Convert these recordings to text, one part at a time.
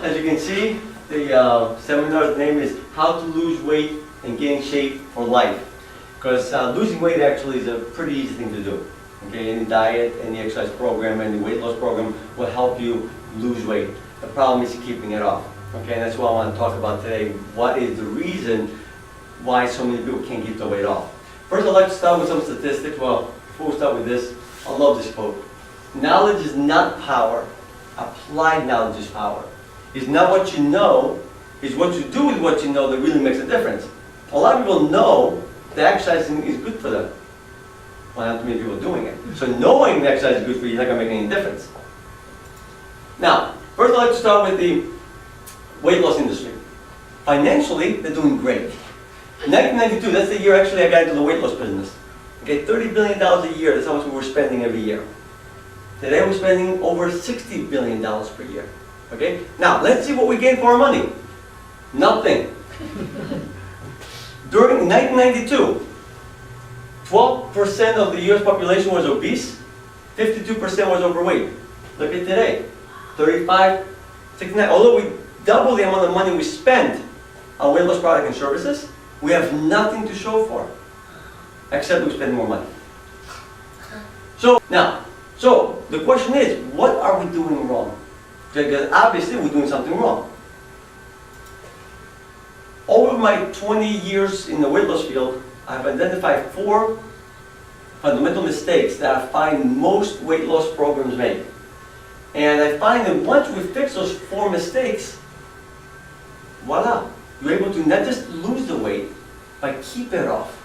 as you can see, the seminar's name is How to Lose Weight and Gain Shape for Life. Because losing weight actually is a pretty easy thing to do. Okay, any diet, any exercise program, any weight loss program will help you lose weight. The problem is keeping it off. Okay, and that's what I want to talk about today. What is the reason why so many people can't keep the weight off? First, I'd like to start with some statistics. Well, before we start with this, I love this quote. Knowledge is not power. Applied knowledge is power. It's not what you know, it's what you do with what you know that really makes a difference. A lot of people know that exercising is good for them. Well, not too many people are doing it. So knowing that exercise is good for you is not going to make any difference. Now, first I'd like to start with the weight loss industry. Financially, they're doing great. 1992, that's the year actually I got into the weight loss business. Okay, $30 billion a year, that's how much we were spending every year. Today we're spending over $60 billion per year. Okay, now let's see what we gain for our money. Nothing. During 1992, 12% of the US population was obese, 52% was overweight. Look at today, 35, 69. Although we double the amount of money we spend on weight loss products and services, we have nothing to show for it, except we spend more money. So the question is, what are we doing wrong? Because obviously we're doing something wrong. Over my 20 years in the weight loss field, I've identified 4 fundamental mistakes that I find most weight loss programs make. And I find that once we fix those 4 mistakes, voila, you're able to not just lose the weight, but keep it off.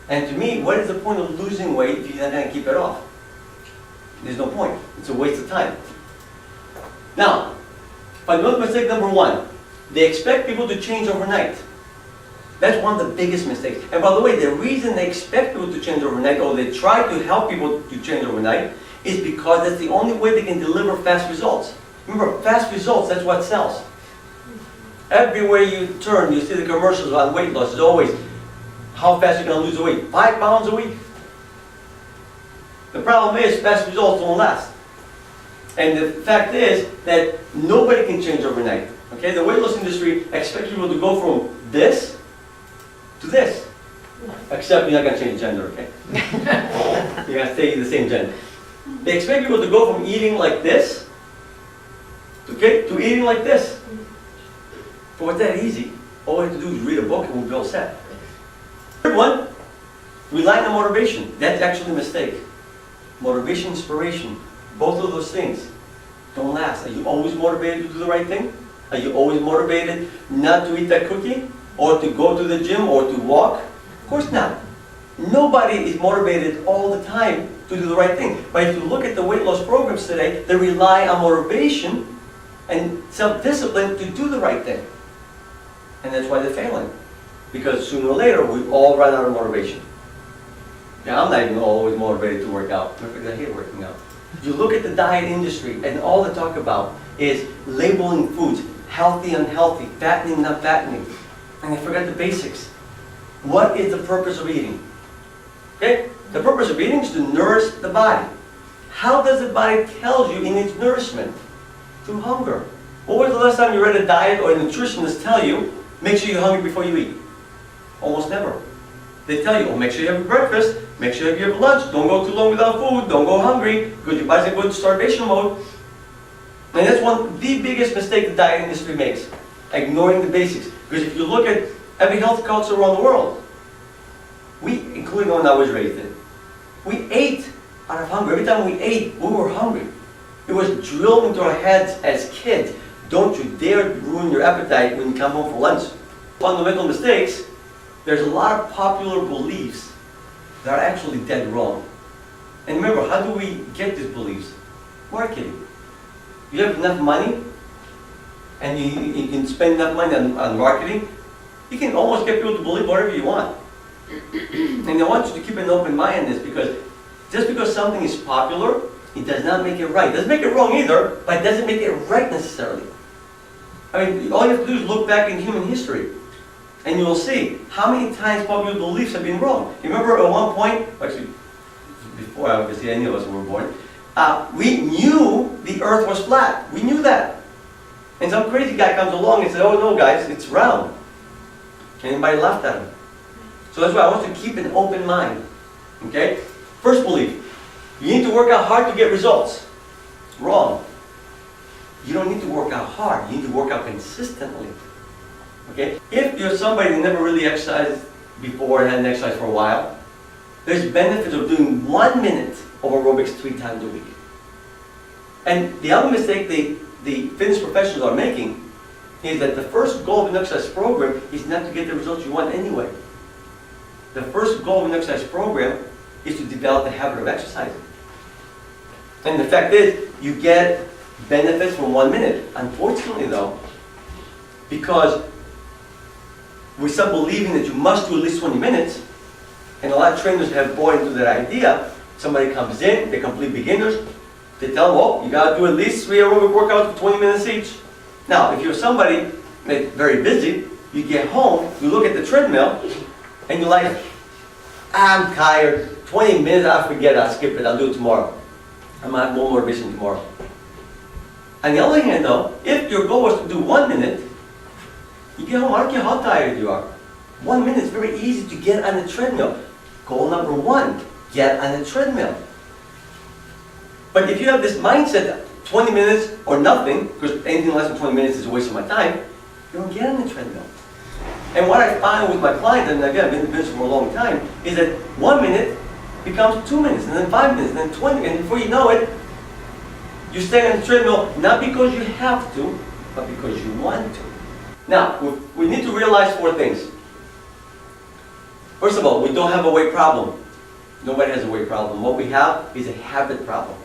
And to me, what is the point of losing weight if you're not going to keep it off? There's no point. It's a waste of time. Now, fundamental mistake number 1, they expect people to change overnight. That's one of the biggest mistakes. And by the way, the reason they expect people to change overnight, or they try to help people to change overnight, is because that's the only way they can deliver fast results. Remember, fast results, that's what sells. Everywhere you turn, you see the commercials on weight loss. It's always, how fast you're going to lose the weight? 5 pounds a week? The problem is, fast results don't last. And the fact is that nobody can change overnight. Okay, the weight loss industry expects people to go from this to this. Except you're not going to change gender, okay? You're going to stay the same gender. They expect people to go from eating like this, okay, to eating like this. But it's that easy. All we have to do is read a book and we'll be all set. Third one, relying on motivation. That's actually a mistake. Motivation, inspiration, both of those things don't last. Are you always motivated to do the right thing? Are you always motivated not to eat that cookie? Or to go to the gym? Or to walk? Of course not. Nobody is motivated all the time to do the right thing. But if you look at the weight loss programs today, they rely on motivation and self-discipline to do the right thing. And that's why they're failing. Because sooner or later, we all run out of motivation. Now, I'm not even always motivated to work out. In fact, I hate working out. If you look at the diet industry, and all they talk about is labeling foods, healthy, unhealthy, fattening, not fattening. And they forget the basics. What is the purpose of eating? Okay? The purpose of eating is to nourish the body. How does the body tell you in its nourishment? Through hunger. When was the last time you read a diet or a nutritionist tell you, make sure you're hungry before you eat? Almost never. They tell you, oh, make sure you have breakfast, make sure you have lunch, don't go too long without food, don't go hungry, because your body's going to go into starvation mode. And that's one of the biggest mistake the diet industry makes, ignoring the basics. Because if you look at every health culture around the world, we, including the one I was raised in, we ate out of hunger. Every time we ate, we were hungry. It was drilled into our heads as kids. Don't you dare ruin your appetite when you come home for lunch. Fundamental mistakes, there's a lot of popular beliefs that are actually dead wrong. And remember, how do we get these beliefs? Marketing. You have enough money, and you can spend enough money on marketing, you can almost get people to believe whatever you want. And I want you to keep an open mind on this, because just because something is popular, it does not make it right. It doesn't make it wrong either, but it doesn't make it right necessarily. I mean, all you have to do is look back in human history, and you will see how many times popular beliefs have been wrong. You remember at one point, actually, before obviously any of us were born, we knew the earth was flat. We knew that. And some crazy guy comes along and says, oh no guys, it's round. And everybody laughed at him. So that's why I want you to keep an open mind. Okay? First belief, you need to work out hard to get results. Wrong. You don't need to work out hard, you need to work out consistently. Okay? If you're somebody that never really exercised before and hadn't exercised for a while, there's benefits of doing 1 minute of aerobics 3 times a week. And the other mistake the fitness professionals are making is that the first goal of an exercise program is not to get the results you want anyway. The first goal of an exercise program is to develop the habit of exercising. And the fact is, you get benefits from 1 minute. Unfortunately though, because we start believing that you must do at least 20 minutes, and a lot of trainers have bought into that idea. Somebody comes in, they're complete beginners, they tell them, well, you got to do at least 3 aerobic workouts for 20 minutes each. Now, if you're somebody that's very busy, you get home, you look at the treadmill, and you're like, I'm tired, 20 minutes, I'll forget, I'll skip it, I'll do it tomorrow. I'm going to have more motivation tomorrow. On the other hand though, if your goal was to do 1 minute, you get home, I don't care how tired you are. 1 minute is very easy to get on the treadmill. Goal number 1, get on the treadmill. But if you have this mindset that 20 minutes or nothing, because anything less than 20 minutes is a waste of my time, you don't get on the treadmill. And what I find with my clients, and again I've been in business for a long time, is that 1 minute becomes 2 minutes, and then 5 minutes, and then 20, and before you know it, you stay on the treadmill not because you have to, but because you want to. Now, we need to realize 4 things. First of all, we don't have a weight problem. Nobody has a weight problem. What we have is a habit problem.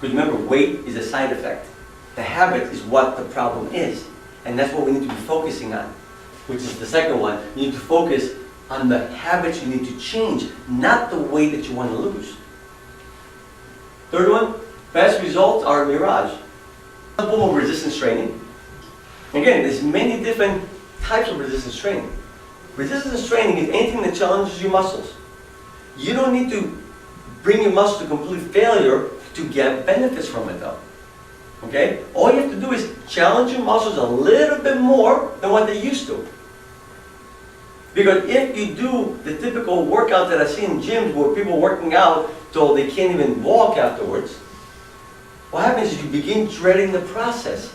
Because remember, weight is a side effect. The habit is what the problem is. And that's what we need to be focusing on. Which is the second one. You need to focus on the habits you need to change, not the weight that you want to lose. Third one, fast results are a mirage. Some form of resistance training. Again, there's many different types of resistance training. Resistance training is anything that challenges your muscles. You don't need to bring your muscles to complete failure to get benefits from it though. Okay? All you have to do is challenge your muscles a little bit more than what they used to. Because if you do the typical workouts that I see in gyms where people are working out till they can't even walk afterwards, what happens is you begin dreading the process.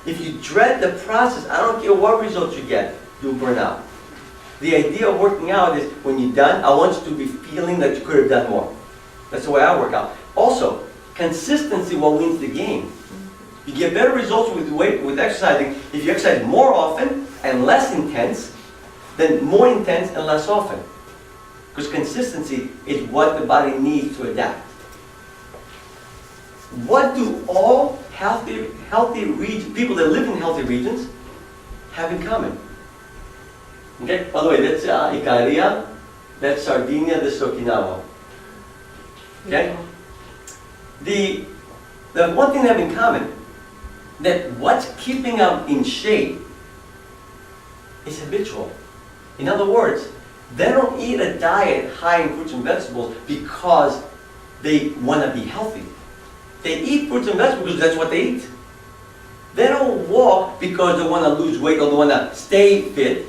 If you dread the process, I don't care what results you get, you'll burn out. The idea of working out is when you're done, I want you to be feeling that you could have done more. That's the way I work out. Also, consistency what wins the game. You get better results with exercising if you exercise more often and less intense than more intense and less often. Because consistency is what the body needs to adapt. What do all healthy people that live in healthy regions have in common? Okay, by the way, that's Ikaria, that's Sardinia, this is Okinawa. Okay? The one thing they have in common, that what's keeping them in shape is habitual. In other words, they don't eat a diet high in fruits and vegetables because they want to be healthy. They eat fruits and vegetables because that's what they eat. They don't walk because they want to lose weight or they want to stay fit.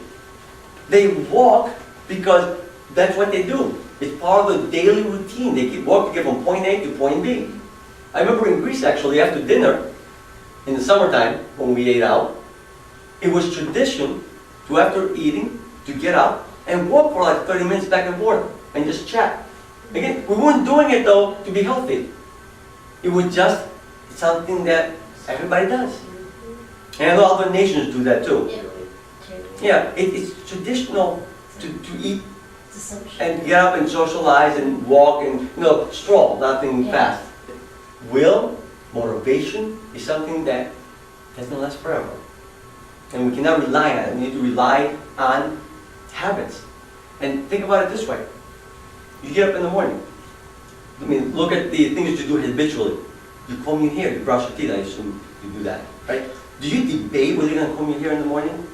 They walk because that's what they do. It's part of the daily routine. They keep walking to get from point A to point B. I remember in Greece actually, after dinner, in the summertime, when we ate out, it was tradition to, after eating, to get up and walk for like 30 minutes back and forth and just chat. Again, we weren't doing it though to be healthy. It was just something that everybody does. And I know other nations do that too. Yeah, it's traditional to eat and get up and socialize and walk and, stroll, nothing fast. Will, motivation is something that doesn't last forever. And we cannot rely on it. We need to rely on habits. And think about it this way. You get up in the morning. I mean, look at the things you do habitually. You comb your hair, you brush your teeth, I assume you do that, right? Do you debate whether you're going to comb your hair in the morning?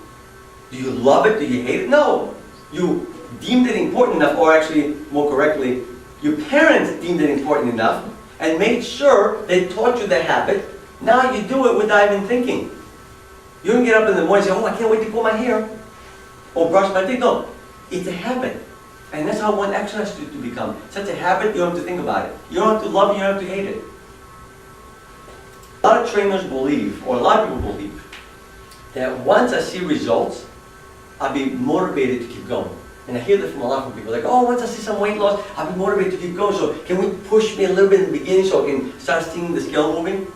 Do you love it? Do you hate it? No. You deemed it important enough, or actually, more correctly, your parents deemed it important enough and made sure they taught you the habit Now you do it without even thinking. You don't get up in the morning and say, oh, I can't wait to pull my hair or brush my teeth. No, it's a habit. And that's how one exercise to become. Such a habit, you don't have to think about it. You don't have to love it, you don't have to hate it. A lot of trainers believe, or a lot of people believe, that once I see results, I'll be motivated to keep going. And I hear that from a lot of people, like, oh, once I see some weight loss, I'll be motivated to keep going. So can we push me a little bit in the beginning so I can start seeing the scale moving?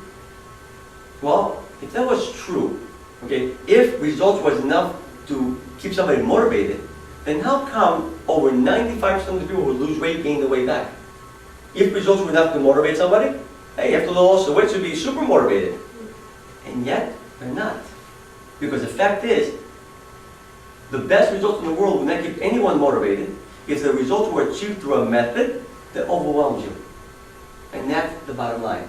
Well, if that was true, okay, if results was enough to keep somebody motivated, then how come over 95% of the people who lose weight gain the weight back? If results were enough to motivate somebody, hey, after the loss of weight should be super motivated. And yet, they're not. Because the fact is, the best results in the world will not keep anyone motivated if the results were achieved through a method that overwhelms you. And that's the bottom line.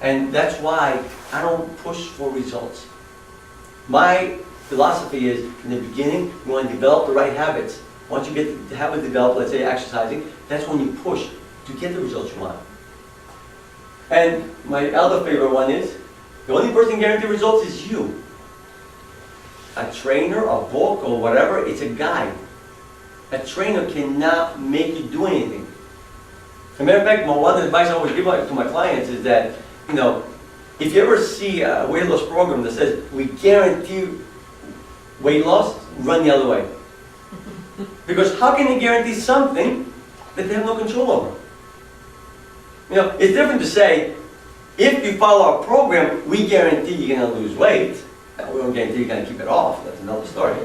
And that's why I don't push for results. My philosophy is, in the beginning, you want to develop the right habits. Once you get the habit developed, let's say exercising, that's when you push to get the results you want. And my other favorite one is, the only person guaranteed results is you. A trainer, a book, or whatever, it's a guide. A trainer cannot make you do anything. As a matter of fact, one of the advice I always give to my clients is that, you know, if you ever see a weight loss program that says, we guarantee weight loss, run the other way. Because how can they guarantee something that they have no control over? You know, it's different to say, if you follow our program, we guarantee you're going to lose weight. Now, we don't guarantee you're going to keep it off. That's another story.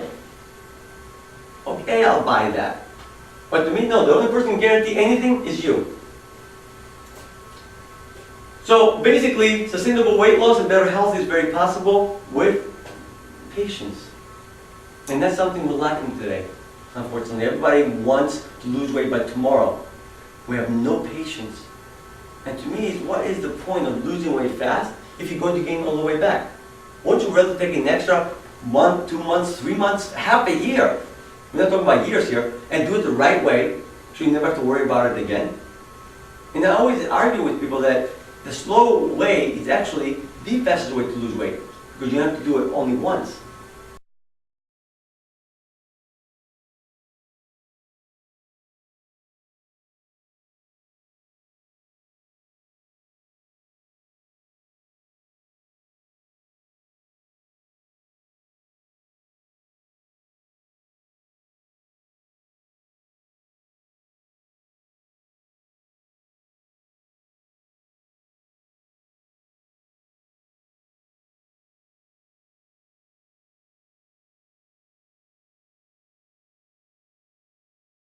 Okay, I'll buy that. But to me, no, the only person who can guarantee anything is you. So basically, sustainable weight loss and better health is very possible with patience. And that's something we're lacking today, unfortunately. Everybody wants to lose weight by tomorrow. We have no patience. And to me, what is the point of losing weight fast if you're going to gain all the way back? Won't you rather take an extra month, 2 months, 3 months, half a year? We're not talking about years here, and do it the right way so you never have to worry about it again. And I always argue with people that the slow way is actually the fastest way to lose weight, because you have to do it only once.